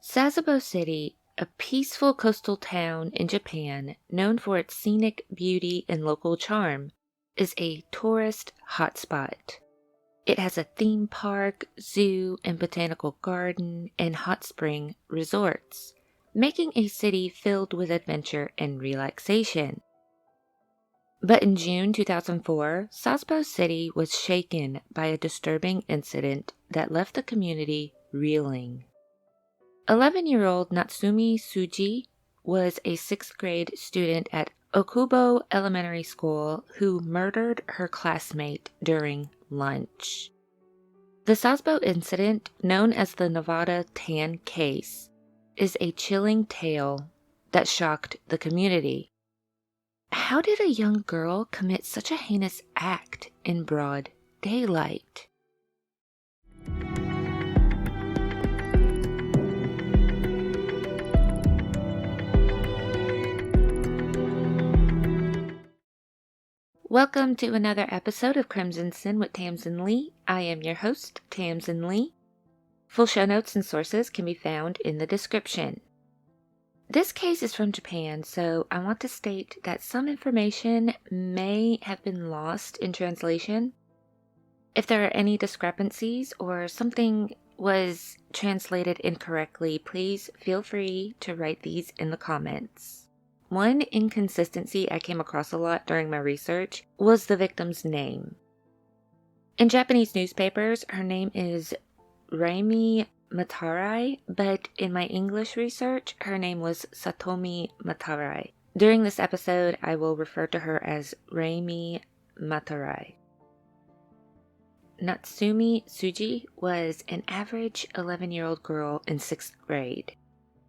Sasebo City, a peaceful coastal town in Japan known for its scenic beauty and local charm, is a tourist hotspot. It has a theme park, zoo, and botanical garden and hot spring resorts, making a city filled with adventure and relaxation. But in June 2004, Sasebo City was shaken by a disturbing incident that left the community reeling. 11-year-old Natsumi Tsuji was a 6th grade student at Okubo Elementary School who murdered her classmate during lunch. The Sasebo Incident, known as the Nevada Tan Case, is a chilling tale that shocked the community. How did a young girl commit such a heinous act in broad daylight? Welcome to another episode of Crimson Sin with Tamsin Leigh. I am your host, Tamsin Leigh. Full show notes and sources can be found in the description. This case is from Japan, so I want to state that some information may have been lost in translation. If there are any discrepancies or something was translated incorrectly, please feel free to write these in the comments. One inconsistency I came across a lot during my research was the victim's name. In Japanese newspapers, her name is Raimi Matarai, but in my English research, her name was Satomi Matarai. During this episode, I will refer to her as Raimi Matarai. Natsumi Tsuji was an average 11-year-old girl in 6th grade.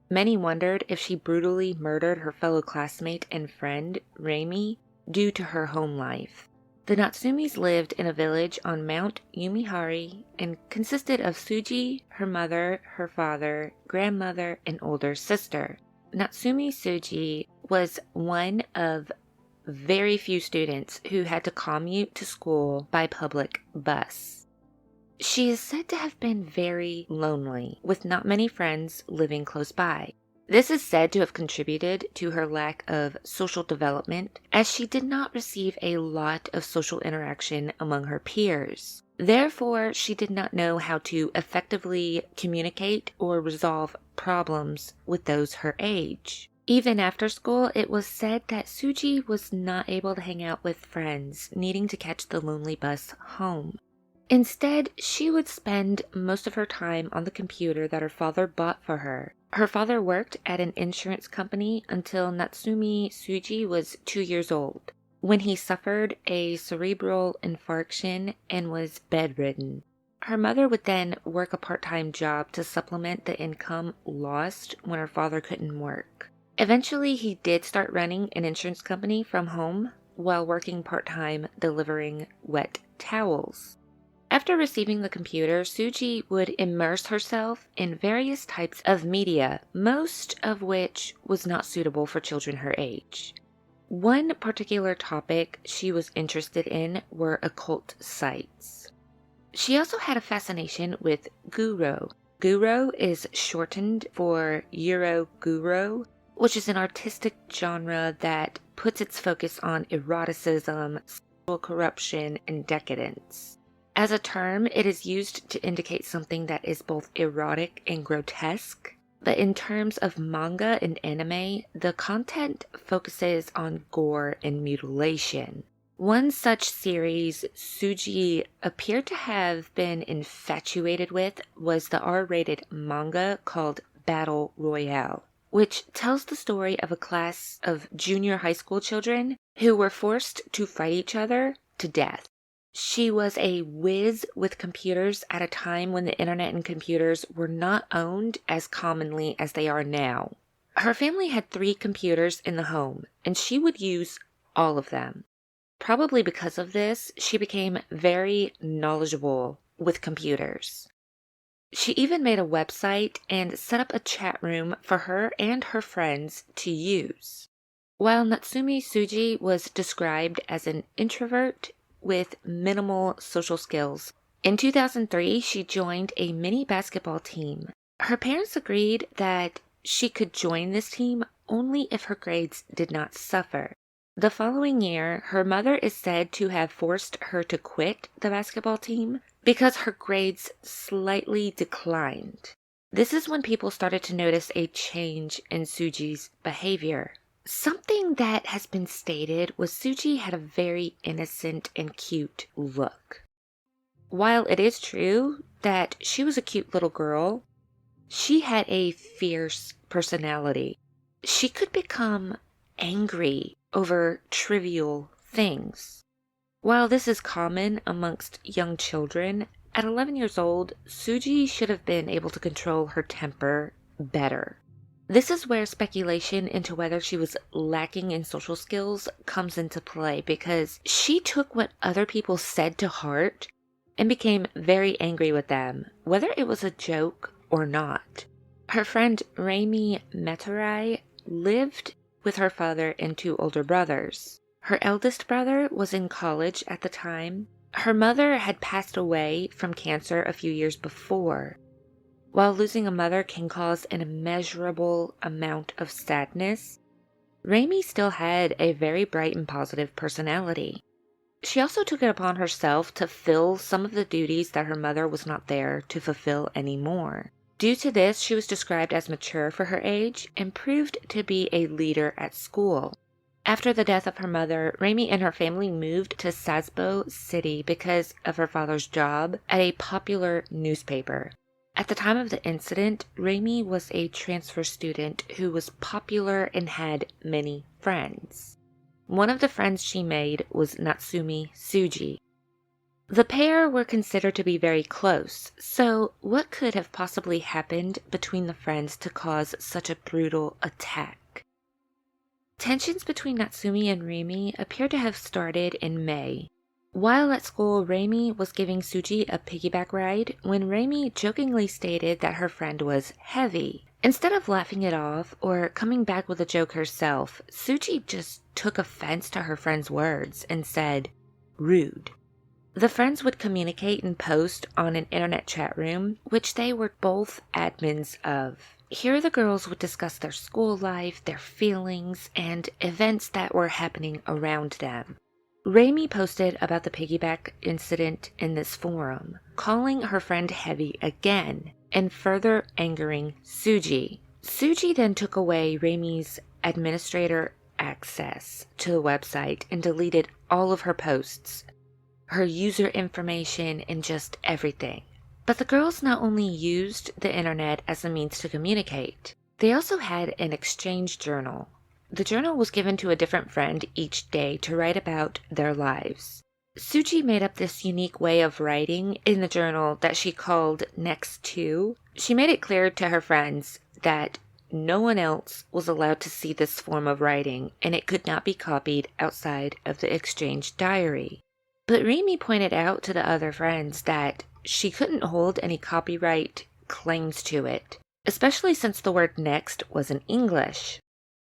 Many wondered if she brutally murdered her fellow classmate and friend, Raimi, due to her home life. The Natsumis lived in a village on Mount Yumihari and consisted of Tsuji, her mother, her father, grandmother, and older sister. Natsumi Tsuji was one of very few students who had to commute to school by public bus. She is said to have been very lonely, with not many friends living close by. This is said to have contributed to her lack of social development, as she did not receive a lot of social interaction among her peers. Therefore, she did not know how to effectively communicate or resolve problems with those her age. Even after school, it was said that Tsuji was not able to hang out with friends, needing to catch the lonely bus home. Instead, she would spend most of her time on the computer that her father bought for her. Her father worked at an insurance company until Natsumi Tsuji was 2 years old, when he suffered a cerebral infarction and was bedridden. Her mother would then work a part-time job to supplement the income lost when her father couldn't work. Eventually, he did start running an insurance company from home while working part-time delivering wet towels. After receiving the computer, Tsuji would immerse herself in various types of media, most of which was not suitable for children her age. One particular topic she was interested in were occult sites. She also had a fascination with Guro. Guro is shortened for Euro Guro, which is an artistic genre that puts its focus on eroticism, sexual corruption, and decadence. As a term, it is used to indicate something that is both erotic and grotesque, but in terms of manga and anime, the content focuses on gore and mutilation. One such series Tsuji appeared to have been infatuated with was the R-rated manga called Battle Royale, which tells the story of a class of junior high school children who were forced to fight each other to death. She was a whiz with computers at a time when the internet and computers were not owned as commonly as they are now. Her family had 3 computers in the home, and she would use all of them. Probably because of this, she became very knowledgeable with computers. She even made a website and set up a chat room for her and her friends to use. While Natsumi Tsuji was described as an introvert with minimal social skills, in 2003 she joined a mini basketball team. Her parents agreed that she could join this team only if her grades did not suffer. The following year, her mother is said to have forced her to quit the basketball team because her grades slightly declined. This is when people started to notice a change in Suji's behavior. Something that has been stated was Suji had a very innocent and cute look. While it is true that she was a cute little girl, she had a fierce personality. She could become angry over trivial things. While this is common amongst young children, at 11 years old, Suji should have been able to control her temper better. This is where speculation into whether she was lacking in social skills comes into play, because she took what other people said to heart and became very angry with them, whether it was a joke or not. Her friend Rami Metarai lived with her father and two older brothers. Her eldest brother was in college at the time. Her mother had passed away from cancer a few years before. While losing a mother can cause an immeasurable amount of sadness, Rami still had a very bright and positive personality. She also took it upon herself to fill some of the duties that her mother was not there to fulfill anymore. Due to this, she was described as mature for her age and proved to be a leader at school. After the death of her mother, Rami and her family moved to Sasebo City because of her father's job at a popular newspaper. At the time of the incident, Rami was a transfer student who was popular and had many friends. One of the friends she made was Natsumi Suji. The pair were considered to be very close, so what could have possibly happened between the friends to cause such a brutal attack? Tensions between Natsumi and Rami appear to have started in May. While at school, Rami was giving Suji a piggyback ride when Rami jokingly stated that her friend was heavy. Instead of laughing it off or coming back with a joke herself, Suji just took offense to her friend's words and said, "Rude." The friends would communicate and post on an internet chat room, which they were both admins of. Here the girls would discuss their school life, their feelings, and events that were happening around them. Rami posted about the piggyback incident in this forum, calling her friend heavy again and further angering Suji. Suji then took away Rami's administrator access to the website and deleted all of her posts, her user information, and just everything. But the girls not only used the internet as a means to communicate, they also had an exchange journal. The journal was given to a different friend each day to write about their lives. Suji made up this unique way of writing in the journal that she called Next To. She made it clear to her friends that no one else was allowed to see this form of writing, and it could not be copied outside of the exchange diary. But Rami pointed out to the other friends that she couldn't hold any copyright claims to it, especially since the word next was in English.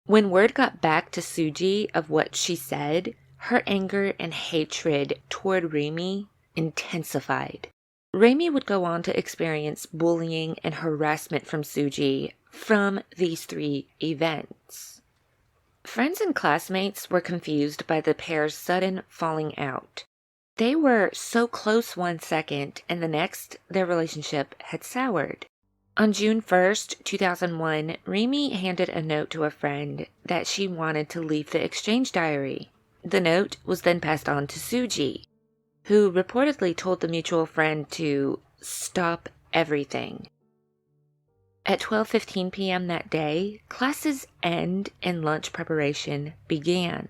When word got back to Suji of what she said, her anger and hatred toward Rami intensified. Rami would go on to experience bullying and harassment from Suji from these three events. Friends and classmates were confused by the pair's sudden falling out. They were so close one second, and the next, their relationship had soured. On June 1st, 2001, Rami handed a note to a friend that she wanted to leave the exchange diary. The note was then passed on to Suji, who reportedly told the mutual friend to stop everything. At 12:15 p.m. that day, classes end and lunch preparation began.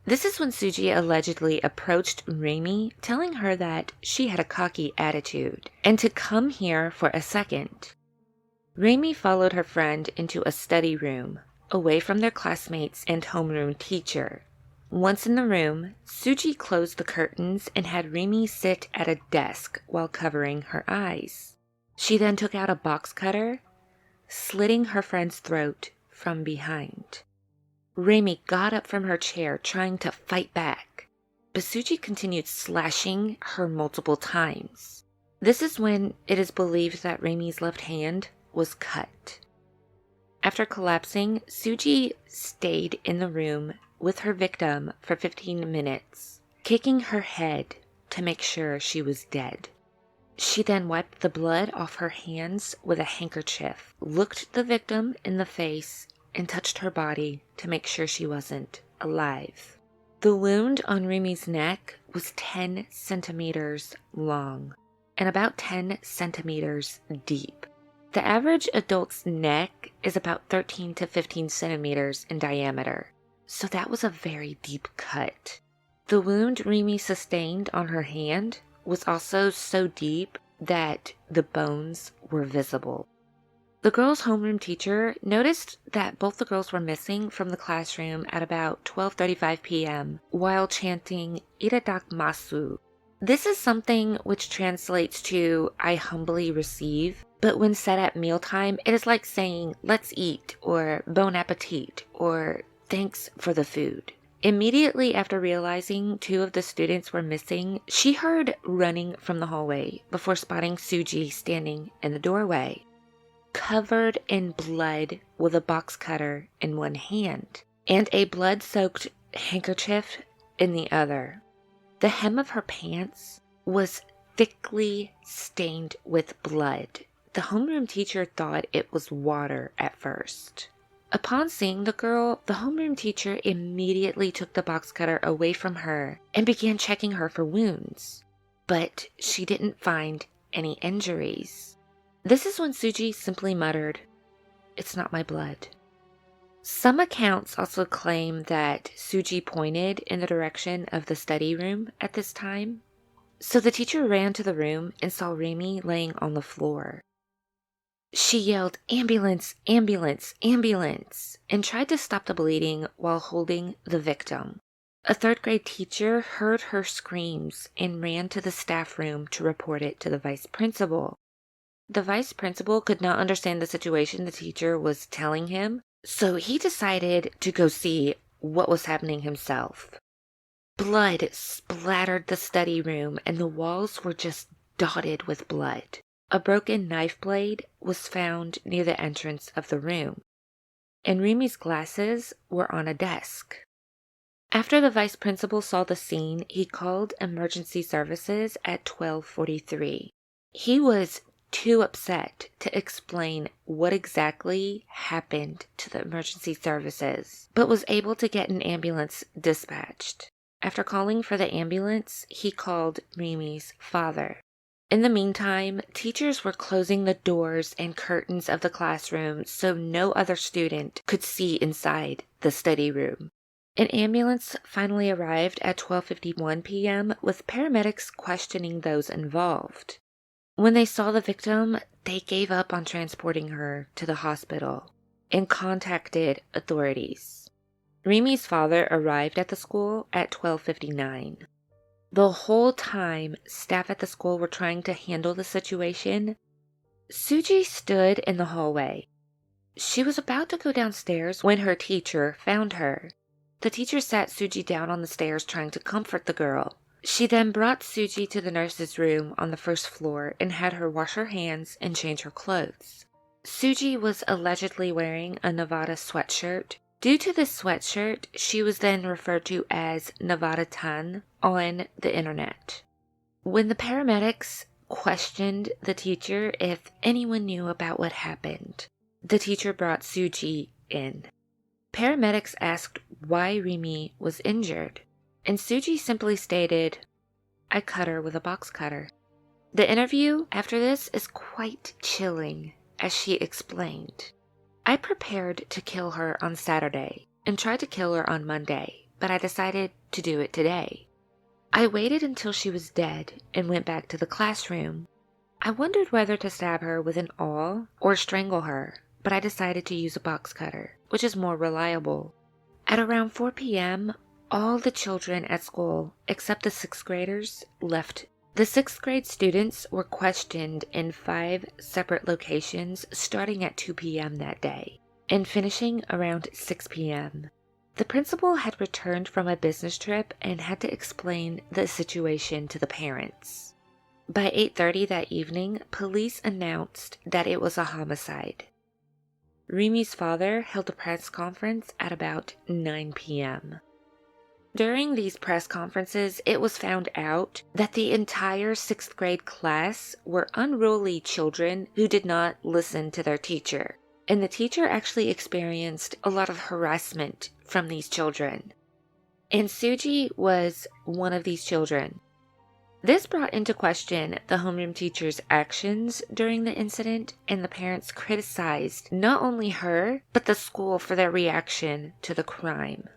This is when Suji allegedly approached Rami, telling her that she had a cocky attitude and to come here for a second. Rami followed her friend into a study room, away from their classmates and homeroom teacher. Once in the room, Suji closed the curtains and had Rami sit at a desk while covering her eyes. She then took out a box cutter, slitting her friend's throat from behind. Rami got up from her chair, trying to fight back, but Suji continued slashing her multiple times. This is when it is believed that Rami's left hand was cut. After collapsing, Suji stayed in the room with her victim for 15 minutes, kicking her head to make sure she was dead. She then wiped the blood off her hands with a handkerchief, looked the victim in the face, and touched her body to make sure she wasn't alive. The wound on Rimi's neck was 10 centimeters long and about 10 centimeters deep. The average adult's neck is about 13 to 15 centimeters in diameter, so that was a very deep cut. The wound Rimi sustained on her hand was also so deep that the bones were visible. The girls' homeroom teacher noticed that both the girls were missing from the classroom at about 12:35 p.m. while chanting Itadakimasu. This is something which translates to I humbly receive, but when said at mealtime, it is like saying let's eat or bon appetit or thanks for the food. Immediately after realizing 2 of the students were missing, she heard running from the hallway before spotting Suji standing in the doorway, covered in blood with a box cutter in one hand and a blood-soaked handkerchief in the other. The hem of her pants was thickly stained with blood. The homeroom teacher thought it was water at first. Upon seeing the girl, the homeroom teacher immediately took the box cutter away from her and began checking her for wounds, but she didn't find any injuries. This is when Suji simply muttered, "It's not my blood." Some accounts also claim that Suji pointed in the direction of the study room at this time. So the teacher ran to the room and saw Rimi laying on the floor. She yelled, "Ambulance, ambulance, ambulance," and tried to stop the bleeding while holding the victim. A 3rd grade teacher heard her screams and ran to the staff room to report it to the vice principal. The vice principal could not understand the situation the teacher was telling him, so he decided to go see what was happening himself. Blood splattered the study room and the walls were just dotted with blood. A broken knife blade was found near the entrance of the room, and Rimi's glasses were on a desk. After the vice principal saw the scene, he called emergency services at 12:43. He was too upset to explain what exactly happened to the emergency services, but was able to get an ambulance dispatched. After calling for the ambulance, he called Rimi's father. In the meantime, teachers were closing the doors and curtains of the classroom so no other student could see inside the study room. An ambulance finally arrived at 12:51 p.m. with paramedics questioning those involved. When they saw the victim, they gave up on transporting her to the hospital and contacted authorities. Rimi's father arrived at the school at 12:59. The whole time, staff at the school were trying to handle the situation. Suji stood in the hallway. She was about to go downstairs when her teacher found her. The teacher sat Suji down on the stairs trying to comfort the girl. She then brought Suji to the nurse's room on the 1st floor and had her wash her hands and change her clothes. Suji was allegedly wearing a Nevada sweatshirt. Due to this sweatshirt, she was then referred to as Nevada-tan on the internet. When the paramedics questioned the teacher if anyone knew about what happened, the teacher brought Suji in. Paramedics asked why Rimi was injured, and Suji simply stated, "I cut her with a box cutter." The interview after this is quite chilling, as she explained. "I prepared to kill her on Saturday and tried to kill her on Monday, but I decided to do it today. I waited until she was dead and went back to the classroom. I wondered whether to stab her with an awl or strangle her, but I decided to use a box cutter, which is more reliable." At around 4 p.m., all the children at school, except the 6th graders, left. The 6th grade students were questioned in 5 separate locations starting at 2 p.m. that day and finishing around 6 p.m. The principal had returned from a business trip and had to explain the situation to the parents. By 8:30 that evening, police announced that it was a homicide. Rimi's father held a press conference at about 9 p.m. During these press conferences, it was found out that the entire 6th grade class were unruly children who did not listen to their teacher. And the teacher actually experienced a lot of harassment from these children. And Suji was one of these children. This brought into question the homeroom teacher's actions during the incident, and the parents criticized not only her, but the school for their reaction to the crime.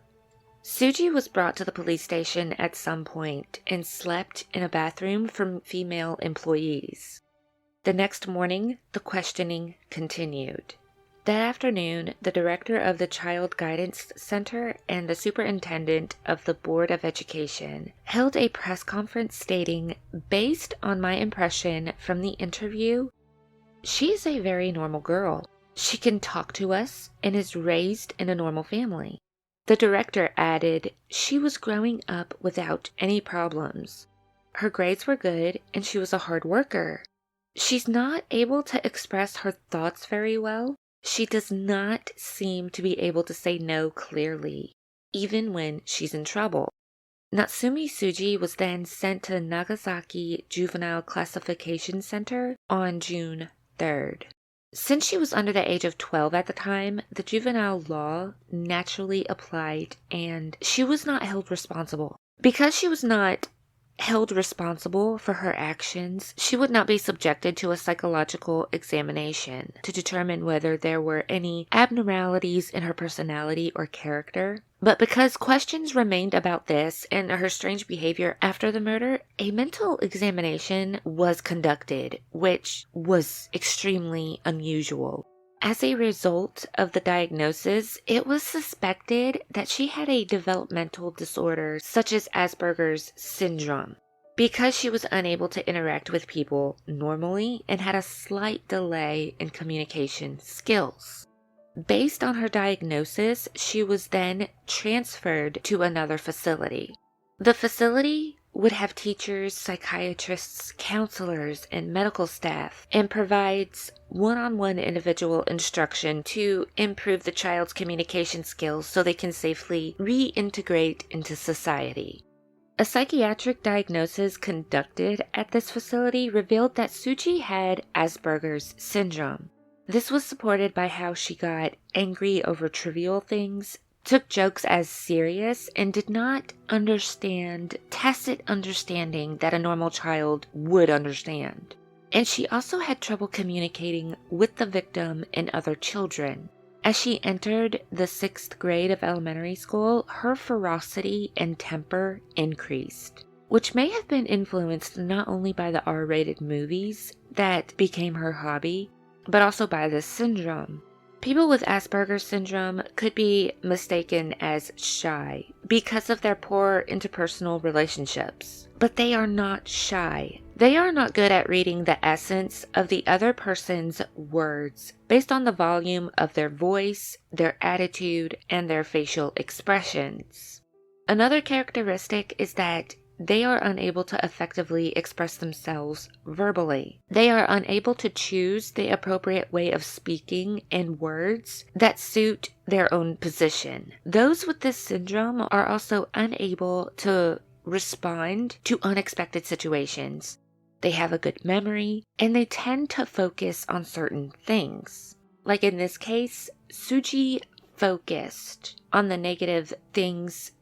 Suji was brought to the police station at some point and slept in a bathroom from female employees. The next morning, the questioning continued. That afternoon, the director of the Child Guidance Center and the superintendent of the Board of Education held a press conference stating, based on my impression from the interview, she's a very normal girl. She can talk to us and is raised in a normal family. The director added, she was growing up without any problems. Her grades were good and she was a hard worker. She's not able to express her thoughts very well. She does not seem to be able to say no clearly, even when she's in trouble. Natsumi Suji was then sent to the Nagasaki Juvenile Classification Center on June 3rd. Since she was under the age of 12 at the time, the juvenile law naturally applied and she was not held responsible. Because she was not held responsible for her actions, she would not be subjected to a psychological examination to determine whether there were any abnormalities in her personality or character. But because questions remained about this and her strange behavior after the murder, a mental examination was conducted, which was extremely unusual. As a result of the diagnosis, it was suspected that she had a developmental disorder such as Asperger's syndrome, because she was unable to interact with people normally and had a slight delay in communication skills. Based on her diagnosis, she was then transferred to another facility. The facility would have teachers, psychiatrists, counselors, and medical staff, and provides one-on-one individual instruction to improve the child's communication skills so they can safely reintegrate into society. A psychiatric diagnosis conducted at this facility revealed that Suji had Asperger's syndrome. This was supported by how she got angry over trivial things, took jokes as serious, and did not understand tacit understanding that a normal child would understand. And she also had trouble communicating with the victim and other children. As she entered the 6th grade of elementary school, her ferocity and temper increased, which may have been influenced not only by the R-rated movies that became her hobby, but also by this syndrome. People with Asperger's syndrome could be mistaken as shy because of their poor interpersonal relationships. But they are not shy. They are not good at reading the essence of the other person's words based on the volume of their voice, their attitude, and their facial expressions. Another characteristic is that they are unable to effectively express themselves verbally. They are unable to choose the appropriate way of speaking and words that suit their own position. Those with this syndrome are also unable to respond to unexpected situations. They have a good memory, and they tend to focus on certain things. Like in this case, Suji focused on the negative things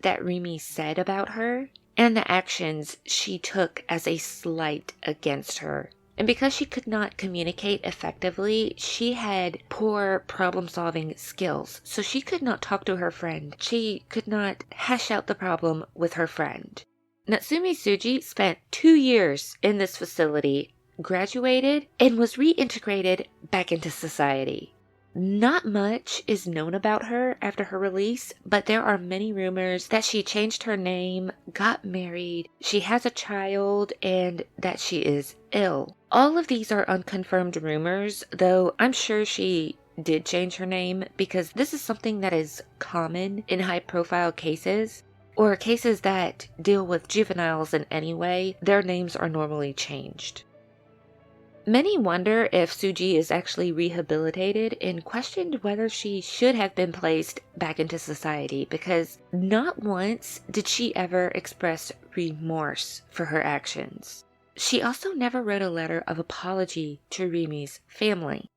that Rimi said about her and the actions she took as a slight against her. And because she could not communicate effectively, she had poor problem-solving skills. So she could not talk to her friend. She could not hash out the problem with her friend. Natsumi Suji spent 2 years in this facility, graduated, and was reintegrated back into society. Not much is known about her after her release, but there are many rumors that she changed her name, got married, she has a child, and that she is ill. All of these are unconfirmed rumors, though I'm sure she did change her name because this is something that is common in high-profile cases. or cases that deal with juveniles in any way, their names are normally changed. Many wonder if Suji is actually rehabilitated and questioned whether she should have been placed back into society, because not once did she ever express remorse for her actions. She also never wrote a letter of apology to Rimi's family.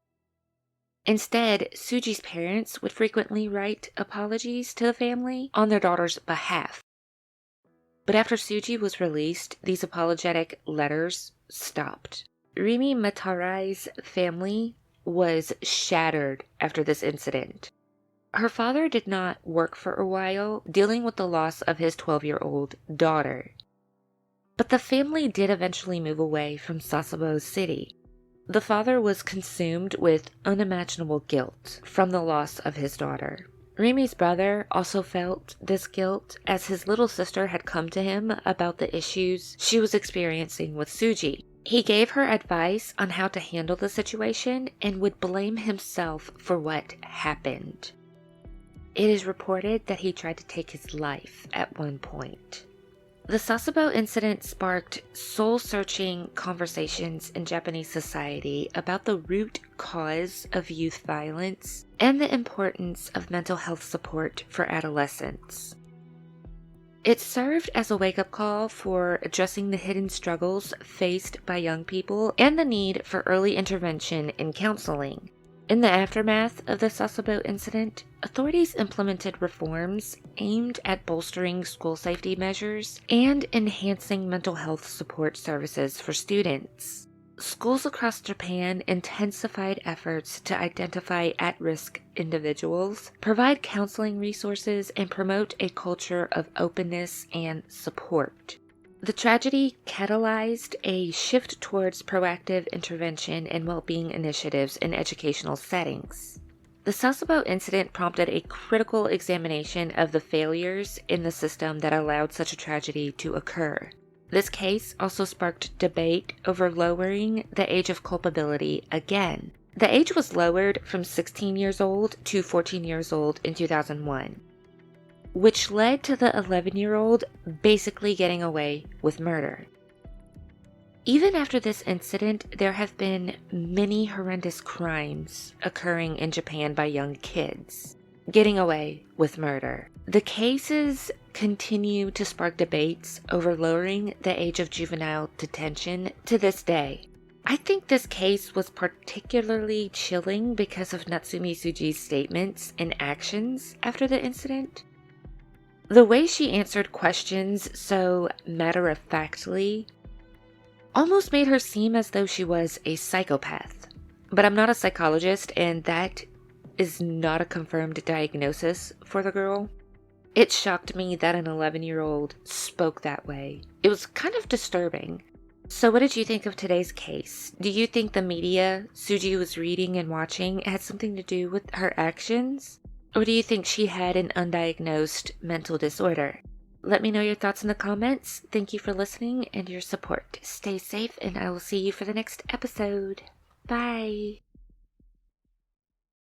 Instead, Suji's parents would frequently write apologies to the family on their daughter's behalf. But after Suji was released, these apologetic letters stopped. Rimi Matarai's family was shattered after this incident. Her father did not work for a while, dealing with the loss of his 12-year-old daughter. But the family did eventually move away from Sasebo City. The father was consumed with unimaginable guilt from the loss of his daughter. Rimi's brother also felt this guilt, as his little sister had come to him about the issues she was experiencing with Suji. He gave her advice on how to handle the situation and would blame himself for what happened. It is reported that he tried to take his life at one point. The Sasebo incident sparked soul-searching conversations in Japanese society about the root cause of youth violence and the importance of mental health support for adolescents. It served as a wake-up call for addressing the hidden struggles faced by young people and the need for early intervention and counseling. In the aftermath of the Sasebo incident, authorities implemented reforms aimed at bolstering school safety measures and enhancing mental health support services for students. Schools across Japan intensified efforts to identify at-risk individuals, provide counseling resources, and promote a culture of openness and support. The tragedy catalyzed a shift towards proactive intervention and well-being initiatives in educational settings. The Sasebo incident prompted a critical examination of the failures in the system that allowed such a tragedy to occur. This case also sparked debate over lowering the age of culpability again. The age was lowered from 16 years old to 14 years old in 2001. Which led to the 11-year-old basically getting away with murder. Even after this incident, there have been many horrendous crimes occurring in Japan by young kids getting away with murder. The cases continue to spark debates over lowering the age of juvenile detention to this day. I think this case was particularly chilling because of Natsumi Tsuji's statements and actions after the incident. The way she answered questions so matter-of-factly almost made her seem as though she was a psychopath. But I'm not a psychologist, and that is not a confirmed diagnosis for the girl. It shocked me that an 11-year-old spoke that way. It was kind of disturbing. So what did you think of today's case? Do you think the media Tsuji was reading and watching had something to do with her actions? Or do you think she had an undiagnosed mental disorder? Let me know your thoughts in the comments. Thank you for listening and your support. Stay safe, and I will see you for the next episode. Bye.